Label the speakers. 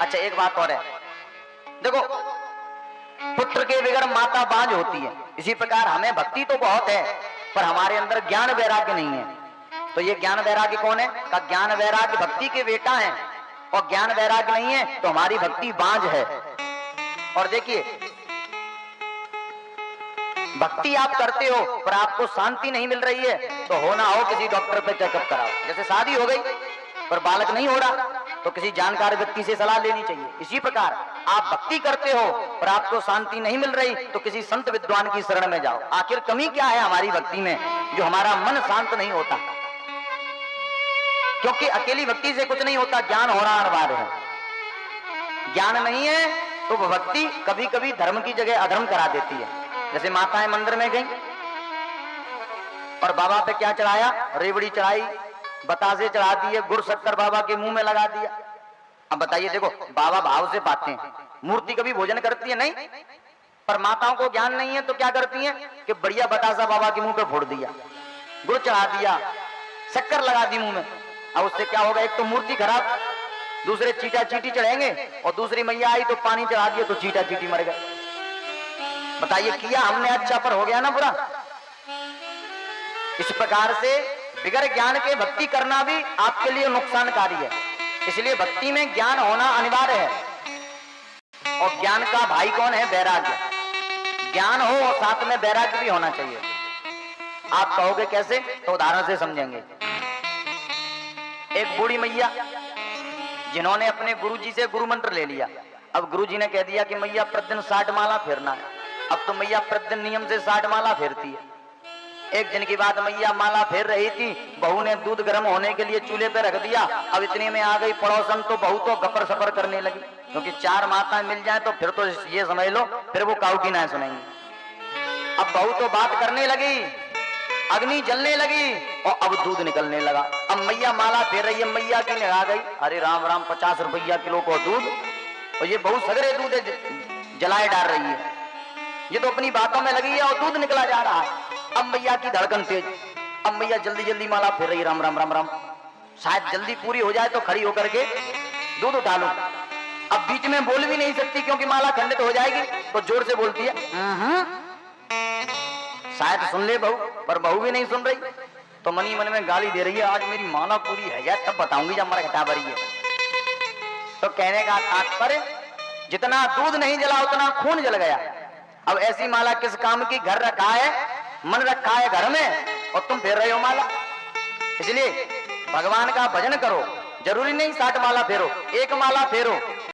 Speaker 1: अच्छा एक बात और है, देखो पुत्र के बगैर माता बांझ होती है, इसी प्रकार हमें भक्ति तो बहुत है पर हमारे अंदर ज्ञान वैराग्य नहीं है। तो ये ज्ञान वैराग्य कौन है? का ज्ञान वैराग्य भक्ति के बेटा है, और ज्ञान वैराग्य नहीं है तो हमारी भक्ति बांझ है। और देखिए भक्ति आप करते हो पर आपको शांति नहीं मिल रही है तो हो ना हो किसी डॉक्टर पे चेकअप कराओ। जैसे शादी हो गई पर बालक नहीं हो रहा तो किसी जानकार व्यक्ति से सलाह लेनी चाहिए। इसी प्रकार आप भक्ति करते हो पर आपको शांति नहीं मिल रही तो किसी संत विद्वान की शरण में जाओ। आखिर कमी क्या है हमारी भक्ति में जो हमारा मन शांत नहीं होता? क्योंकि अकेली भक्ति से कुछ नहीं होता, ज्ञान होना अनिवार्य है। ज्ञान नहीं है तो भक्ति कभी कभी धर्म की जगह अधर्म करा देती है। जैसे माताएं मंदिर में गई और बाबा पे क्या चढ़ाया? रेवड़ी चढ़ाई, बतासे चढ़ा दिए, गुड़ शक्कर बाबा के मुंह में लगा दिया। अब बताइए, देखो बाबा भाव से पाते हैं, मूर्ति कभी भोजन करती है नहीं, पर माताओं को ज्ञान नहीं है तो क्या करती हैं कि बढ़िया बतासा बाबा के मुंह पे फोड़ दिया, गुड़ चढ़ा दिया, शक्कर लगा दी मुंह में। अब उससे क्या होगा? एक तो मूर्ति खराब, दूसरे चीटा चीटी चढ़ेंगे, और दूसरी मैया आई तो पानी चढ़ा दिया तो चीटा चीटी मर गए। बताइए किया हमने अच्छा पर हो गया ना बुरा। इस प्रकार से बिगर ज्ञान के भक्ति करना भी आपके लिए नुकसानकारी है। इसलिए भक्ति में ज्ञान होना अनिवार्य है। और ज्ञान का भाई कौन है? वैराग्य। ज्ञान हो और साथ में वैराग्य भी होना चाहिए। आप कहोगे कैसे? तो उदाहरण से समझेंगे। एक बूढ़ी मैया जिन्होंने अपने गुरुजी से गुरु मंत्र ले लिया। अब गुरुजी ने कह दिया कि मैया प्रतिदिन 60 माला फेरना है। अब तो मैया प्रतिदिन नियम से 60 माला फेरती है। एक दिन की बात, मैया माला फेर रही थी, बहू ने दूध गर्म होने के लिए चूल्हे पे रख दिया। अब इतने में आ गई पड़ोसन, तो बहू तो गपर सपर करने लगी, क्योंकि 4 माताएं मिल जाए तो फिर तो ये समझ लो फिर वो काऊ की ना सुनेंगी। अब बहू तो बात करने लगी, अग्नि जलने लगी और अब दूध निकलने लगा। अब मैया माला फेर रही है, मैया की निगाह गई, अरे राम राम 50 रुपया किलो को दूध, और ये बहू सगरे दूध जलाए डाल रही है। ये तो अपनी बातों में लगी है और दूध निकला जा रहा है। अब मैया की धड़कन तेज, अब मैया जल्दी जल्दी माला फेर रही, राम राम राम राम, शायद जल्दी पूरी हो जाए तो खड़ी होकर के दूध उठा लो। अब बीच में बोल भी नहीं सकती क्योंकि माला खंडित हो जाएगी, तो जोर से बोलती है शायद सुन ले बहू, पर बहू भी नहीं सुन रही, तो मनी मन में गाली दे रही है, आज मेरी माला पूरी है जाए तब बताऊंगी जब मरा घटा भरी है। तो कहने का तात्पर्य जितना दूध नहीं जला उतना खून जल गया। अब ऐसी माला किस काम की? घर रखा है, मन रखा है घर में, और तुम फेर रहे हो माला। इसलिए भगवान का भजन करो, जरूरी नहीं 60 माला फेरो, एक माला फेरो,